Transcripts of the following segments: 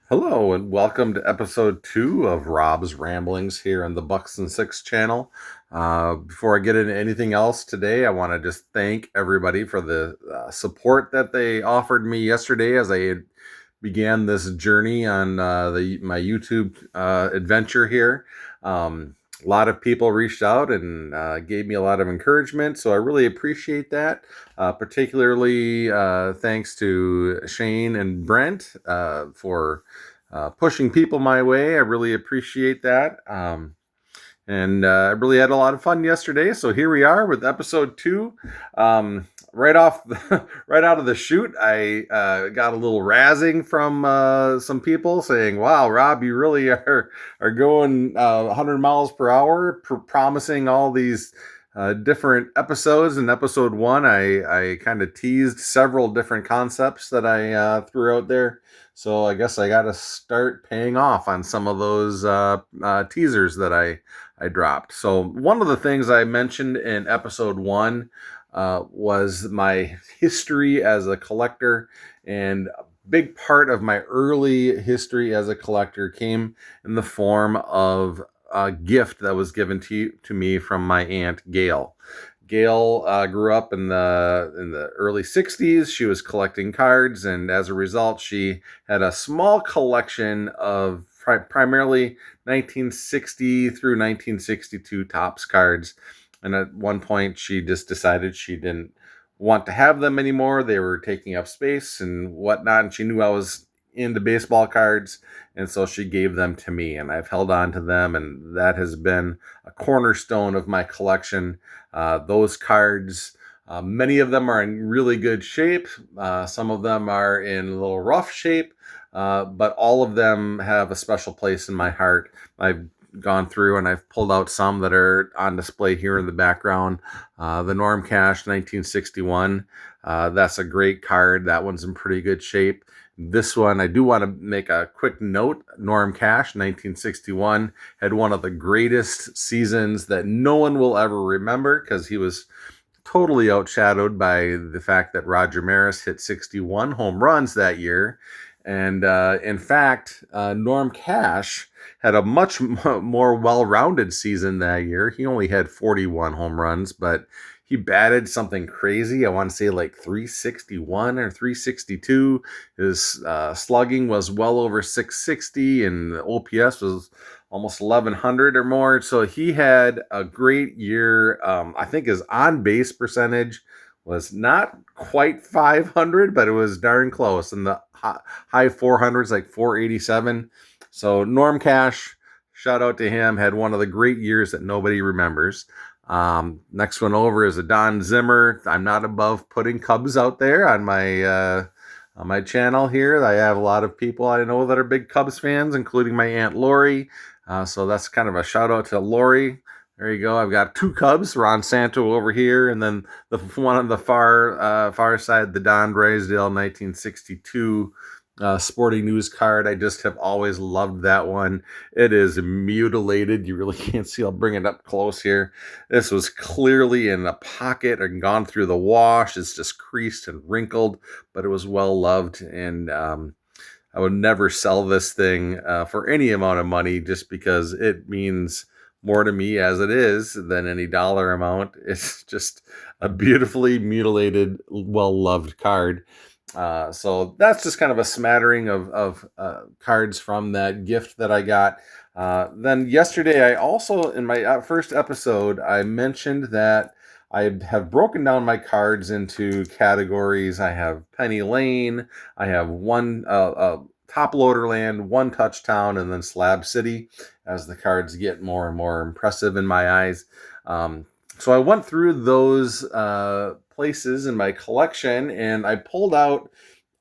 Hello and welcome to episode 2 of Rob's Ramblings here on the Bucks and Six channel. Before I get into anything else today, I want to just thank everybody for the support that they offered me yesterday as I began this journey on my YouTube adventure here. A lot of people reached out and gave me a lot of encouragement, so I really appreciate that. Particularly thanks to Shane and Brent for pushing people my way. I really appreciate that. And I really had a lot of fun yesterday. So here we are with episode 2. Right out of the chute, I got a little razzing from some people saying, "Wow, Rob, you really are going 100 miles per hour, promising all these different episodes." In episode 1, I kind of teased several different concepts that I threw out there. So I guess I got to start paying off on some of those teasers that I dropped. So one of the things I mentioned in episode 1 was my history as a collector, and a big part of my early history as a collector came in the form of a gift that was given to me from my Aunt Gail. Gail grew up in the early 60s. She was collecting cards, and as a result, she had a small collection of primarily 1960 through 1962 Topps cards. And at one point, she just decided she didn't want to have them anymore. They were taking up space and whatnot. And she knew I was into baseball cards. And so she gave them to me. And I've held on to them. And that has been a cornerstone of my collection. Those cards, many of them are in really good shape. Some of them are in a little rough shape. But all of them have a special place in my heart. I've gone through and I've pulled out some that are on display here in the background. The Norm Cash 1961. That's a great card. That one's in pretty good shape. This one, I do want to make a quick note. Norm Cash 1961 had one of the greatest seasons that no one will ever remember because he was totally outshadowed by the fact that Roger Maris hit 61 home runs that year. And in fact, Norm Cash had a much more well-rounded season that year. He only had 41 home runs, but he batted something crazy. I want to say like 361 or 362. His slugging was well over 660, and the OPS was almost 1100 or more. So he had a great year. I think his on-base percentage was not quite 500, but it was darn close. In the high 400s, like 487. So Norm Cash, shout out to him, had one of the great years that nobody remembers. Next one over is a Don Zimmer. I'm not above putting Cubs out there on my channel here. I have a lot of people I know that are big Cubs fans, including my Aunt Lori. So that's kind of a shout out to Lori. There you go. I've got 2 Cubs, Ron Santo over here, and then the one on the far side, the Don Drysdale 1962 Sporting News card. I just have always loved that one. It is mutilated. You really can't see. I'll bring it up close here. This was clearly in a pocket and gone through the wash. It's just creased and wrinkled, but it was well loved, and I would never sell this thing for any amount of money just because it means more to me as it is than any dollar amount. It's just a beautifully mutilated, well-loved card. So that's just kind of a smattering of cards from that gift that I got. Then yesterday, I also, in my first episode, I mentioned that I have broken down my cards into categories. I have Penny Lane, I have one Top Loader Land, one Touchdown, and then Slab City as the cards get more and more impressive in my eyes. So I went through those places in my collection, and I pulled out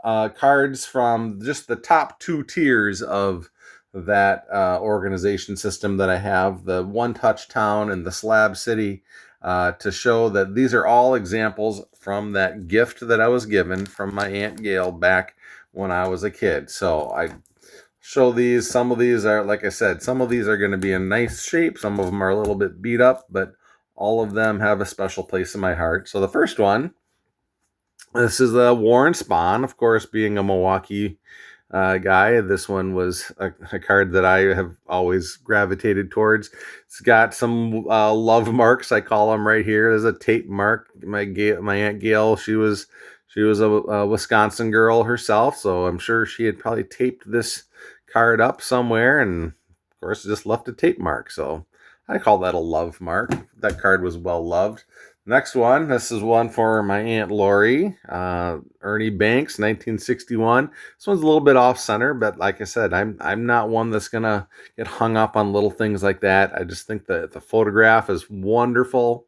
cards from just the top 2 tiers of that organization system that I have, the One Touchdown and the Slab City, to show that these are all examples from that gift that I was given from my Aunt Gail back when I was a kid. So I show these. Some of these are, like I said, some of these are going to be in nice shape. Some of them are a little bit beat up, but all of them have a special place in my heart. So the first one, this is the Warren Spahn, of course, being a Milwaukee guy. This one was a card that I have always gravitated towards. It's got some love marks. I call them right here. There's a tape mark. My Aunt Gail, she was a Wisconsin girl herself, so I'm sure she had probably taped this card up somewhere, and of course just left a tape mark. So I call that a love mark. That card was well loved. Next one, this is one for my Aunt Lori, Ernie Banks, 1961. This one's a little bit off center, but like I said, I'm not one that's gonna get hung up on little things like that. I just think that the photograph is wonderful,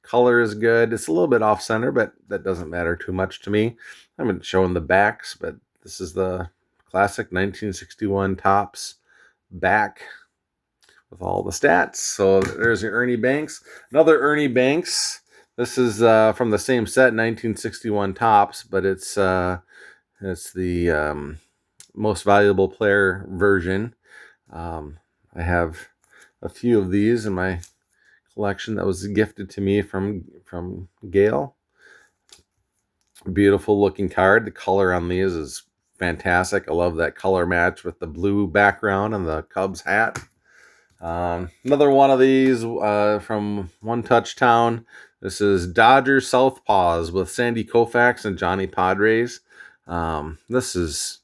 color is good. It's a little bit off center, but that doesn't matter too much to me. I haven't shown the backs, but this is the classic 1961 Topps back with all the stats. So there's your Ernie Banks. Another Ernie Banks. This is from the same set, 1961 Topps, but it's the most valuable player version. I have a few of these in my collection that was gifted to me from Gail. Beautiful looking card. The color on these is fantastic. I love that color match with the blue background and the Cubs hat. Another one of these from One Touch Town. This is Dodgers Southpaws with Sandy Koufax and Johnny Padres. This is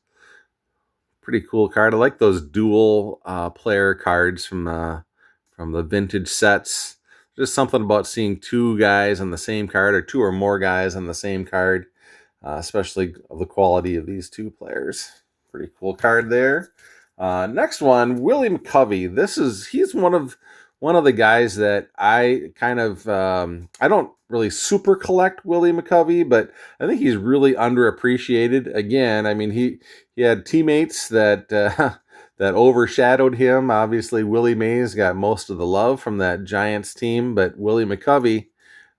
a pretty cool card. I like those dual player cards from the vintage sets. Just something about seeing two guys on the same card, or two or more guys on the same card, especially of the quality of these two players. Pretty cool card there. Next one, Willie McCovey. He's one of the guys that I kind of I don't really super collect Willie McCovey, but I think he's really underappreciated. Again, I mean he had teammates that that overshadowed him. Obviously, Willie Mays got most of the love from that Giants team, but Willie McCovey,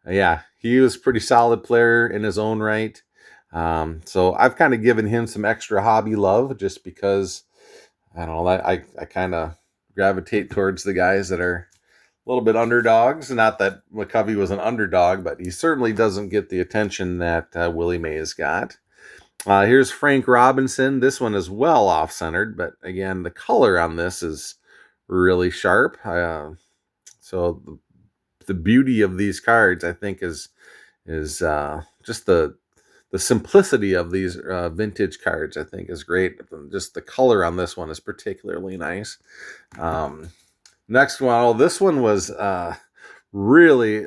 yeah, he was a pretty solid player in his own right. So I've kind of given him some extra hobby love just because I don't know. I kind of gravitate towards the guys that are a little bit underdogs. Not that McCovey was an underdog, but he certainly doesn't get the attention that Willie Mays got. Here's Frank Robinson. This one is well off-centered, but again, the color on this is really sharp. So the beauty of these cards, I think, is just the simplicity of these vintage cards, I think, is great. Just the color on this one is particularly nice. Next one, this one was really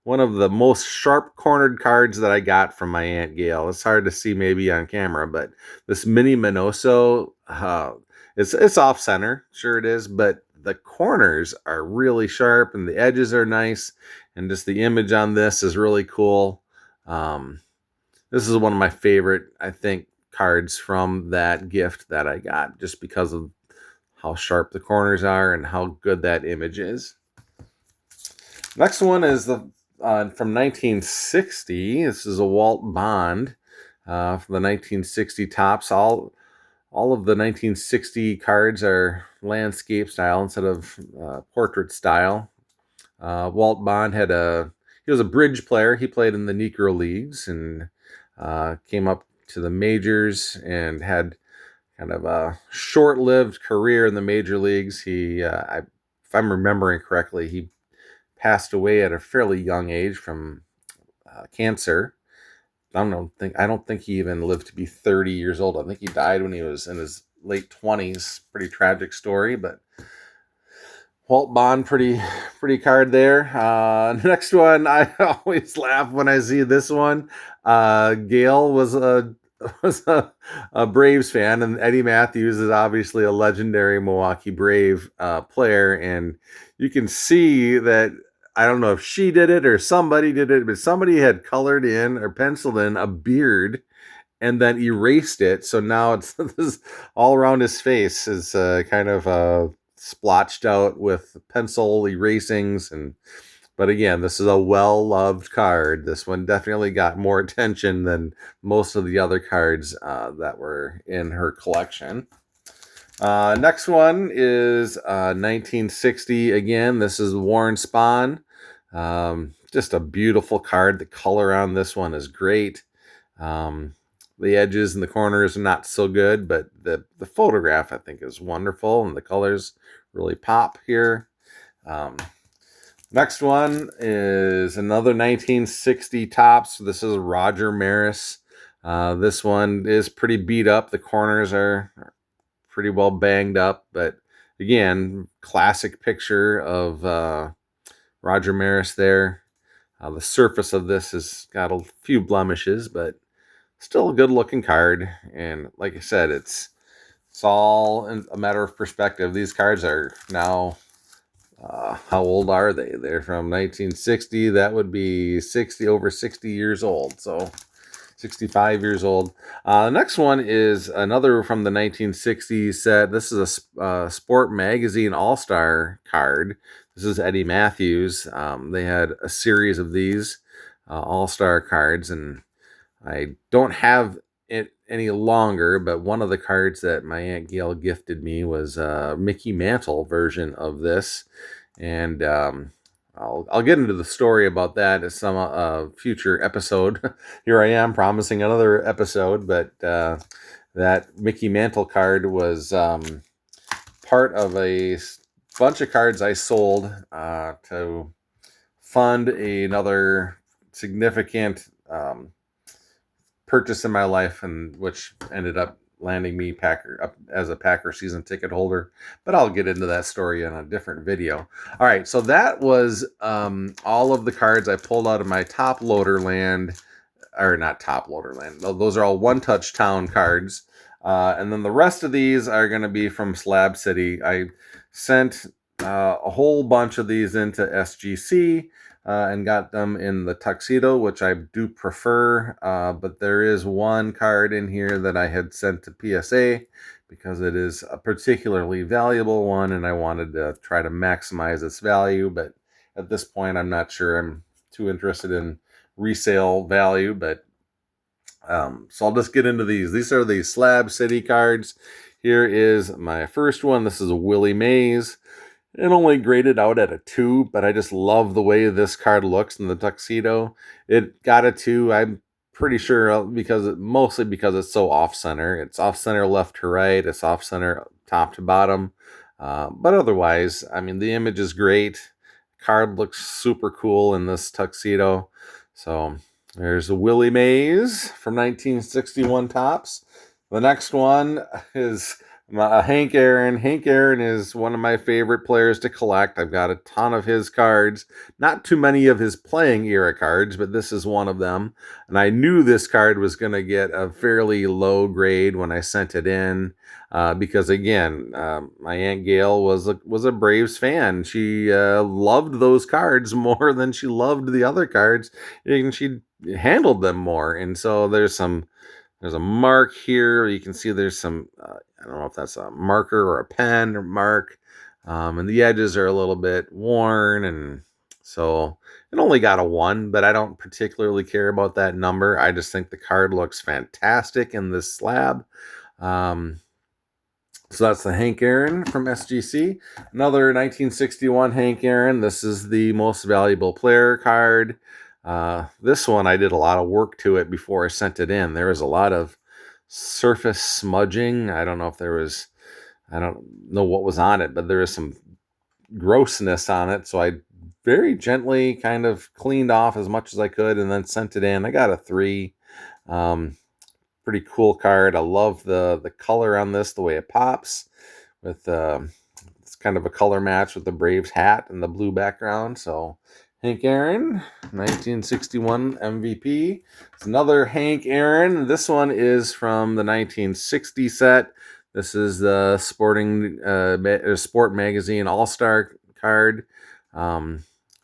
one of the most sharp-cornered cards that I got from my Aunt Gail. It's hard to see maybe on camera, but this Mini Minoso, it's off-center, sure it is, but the corners are really sharp and the edges are nice, and just the image on this is really cool. This is one of my favorite, I think, cards from that gift that I got, just because of how sharp the corners are and how good that image is. Next one is from 1960. This is a Walt Bond from the 1960 Topps. All of the 1960 cards are landscape style instead of portrait style. Walt Bond he was a bridge player. He played in the Negro Leagues and came up to the majors and had kind of a short-lived career in the major leagues. If I'm remembering correctly, he passed away at a fairly young age from cancer. I don't think he even lived to be 30 years old. I think he died when he was in his late 20s. Pretty tragic story, but Walt Bond, pretty card there. Next one, I always laugh when I see this one. Gail was a Braves fan, and Eddie Matthews is obviously a legendary Milwaukee Brave player, and you can see that. I don't know if she did it or somebody did it, but somebody had colored in or penciled in a beard and then erased it. So now it's this all around his face is kind of splotched out with pencil erasings. But again, this is a well-loved card. This one definitely got more attention than most of the other cards that were in her collection. Next one is 1960. Again, this is Warren Spahn. Just a beautiful card. The color on this one is great. the edges and the corners are not so good, but the photograph I think is wonderful, and the colors really pop here. Next one is another 1960 Topps. This is Roger Maris. This one is pretty beat up. The corners are pretty well banged up, but again, classic picture of Roger Maris there. The surface of this has got a few blemishes, but still a good looking card. And like I said, it's all a matter of perspective. These cards are now, how old are they? They're from 1960. That would be over 60 years old. So 65 years old. The next one is another from the 1960s set. This is a Sport Magazine All-Star card. This is Eddie Matthews. They had a series of these All-Star cards, and I don't have it any longer, but one of the cards that my Aunt Gail gifted me was a Mickey Mantle version of this. And I'll get into the story about that in some future episode. Here I am promising another episode, but that Mickey Mantle card was part of a bunch of cards I sold to fund another significant purchase in my life, and which ended up landing me up as a Packer season ticket holder. But I'll get into that story in a different video. All right, so that was all of the cards I pulled out of my top loader land, or not top loader land. Those are all One Touch Town cards. And then the rest of these are going to be from Slab City. I sent a whole bunch of these into SGC and got them in the tuxedo, which I do prefer. But there is one card in here that I had sent to PSA because it is a particularly valuable one, and I wanted to try to maximize its value. But at this point, I'm not sure I'm too interested in resale value. But so I'll just get into these. These are the Slab City cards. Here is my first one. This is a Willie Mays. It only graded out at a 2, but I just love the way this card looks in the tuxedo. It got a 2. I'm pretty sure mostly because it's so off-center. It's off-center left to right. It's off-center top to bottom. But otherwise, I mean, the image is great. Card looks super cool in this tuxedo. So there's a Willie Mays from 1961 Topps. The next one is Hank Aaron. Hank Aaron is one of my favorite players to collect. I've got a ton of his cards. Not too many of his playing era cards, but this is one of them. And I knew this card was going to get a fairly low grade when I sent it in. Because again, my Aunt Gail was a Braves fan. She loved those cards more than she loved the other cards, and she handled them more. And so there's a mark here. You can see there's some, I don't know if that's a marker or a pen or mark. And the edges are a little bit worn. And so it only got a 1, but I don't particularly care about that number. I just think the card looks fantastic in this slab. So that's the Hank Aaron from SGC. Another 1961 Hank Aaron. This is the most valuable player card. This one, I did a lot of work to it before I sent it in. There was a lot of surface smudging. I don't know what was on it, but there is some grossness on it. So I very gently kind of cleaned off as much as I could and then sent it in. I got a 3. Pretty cool card. I love the color on this, the way it pops with it's kind of a color match with the Braves hat and the blue background. So Hank Aaron, 1961 MVP. It's another Hank Aaron. This one is from the 1960 set. This is the Sport Magazine All-Star card. I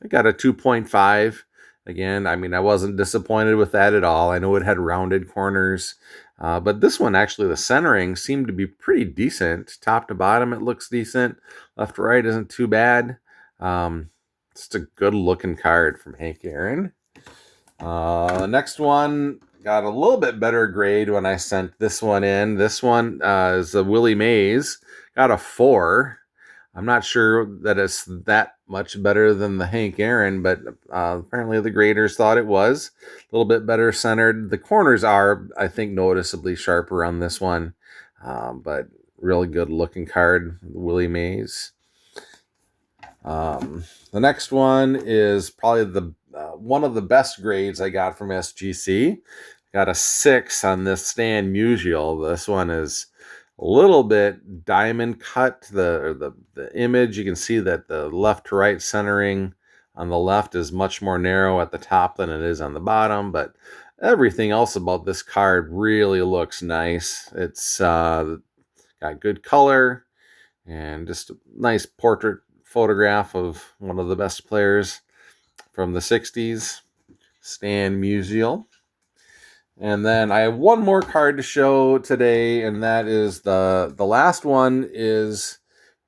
got a 2.5. Again, I mean, I wasn't disappointed with that at all. I know it had rounded corners. But this one, actually, the centering seemed to be pretty decent. Top to bottom, it looks decent. Left to right isn't too bad. Just a good-looking card from Hank Aaron. The next one got a little bit better grade when I sent this one in. This one is a Willie Mays. Got a 4. I'm not sure that it's that much better than the Hank Aaron, but apparently the graders thought it was a little bit better centered. The corners are, I think, noticeably sharper on this one, but really good looking card, Willie Mays. The next one is probably the one of the best grades I got from SGC. Got a 6 on this Stan Musial. This one is a little bit diamond cut. The image, you can see that the left to right centering on the left is much more narrow at the top than it is on the bottom, but everything else about this card really looks nice. It's got good color and just a nice portrait photograph of one of the best players from the 60s, Stan Musial. And then I have one more card to show today, and that is the last one is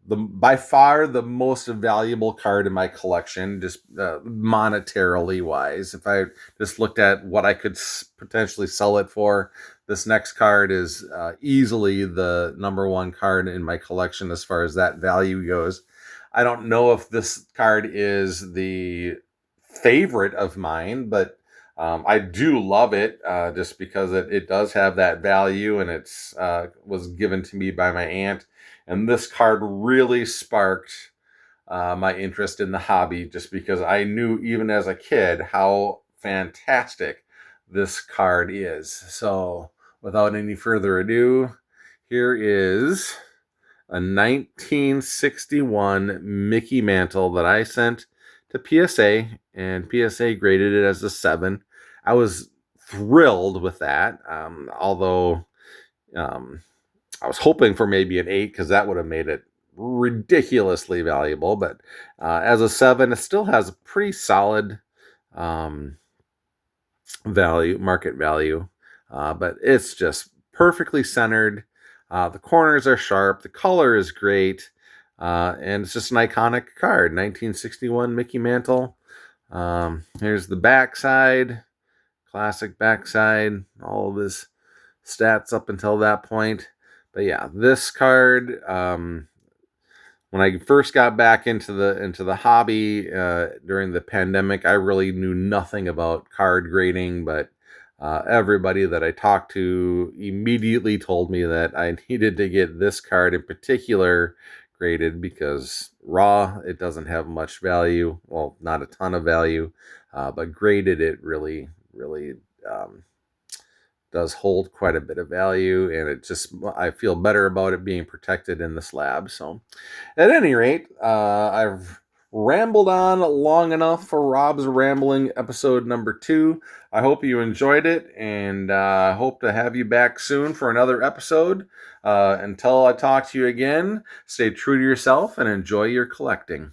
by far the most valuable card in my collection, just monetarily wise. If I just looked at what I could potentially sell it for, this next card is easily the number one card in my collection as far as that value goes. I don't know if this card is the favorite of mine, but I do love it just because it does have that value, and it's was given to me by my aunt. And this card really sparked my interest in the hobby just because I knew even as a kid how fantastic this card is. So without any further ado, here is a 1961 Mickey Mantle that I sent to PSA, and PSA graded it as a 7. I was thrilled with that, although I was hoping for maybe an 8 because that would have made it ridiculously valuable. But as a 7, it still has a pretty solid market value. But it's just perfectly centered. The corners are sharp. The color is great. And it's just an iconic card. 1961 Mickey Mantle. Here's the backside. Classic backside. All of his stats up until that point. But yeah, this card, when I first got back into the hobby during the pandemic, I really knew nothing about card grading, but everybody that I talked to immediately told me that I needed to get this card in particular graded because raw, it doesn't have much value. Well, not a ton of value, but graded, it really does hold quite a bit of value, and I feel better about it being protected in the slab. So at any rate, I've rambled on long enough for Rob's Rambling episode number 2. I hope you enjoyed it, and I hope to have you back soon for another episode. Until I talk to you again, stay true to yourself and enjoy your collecting.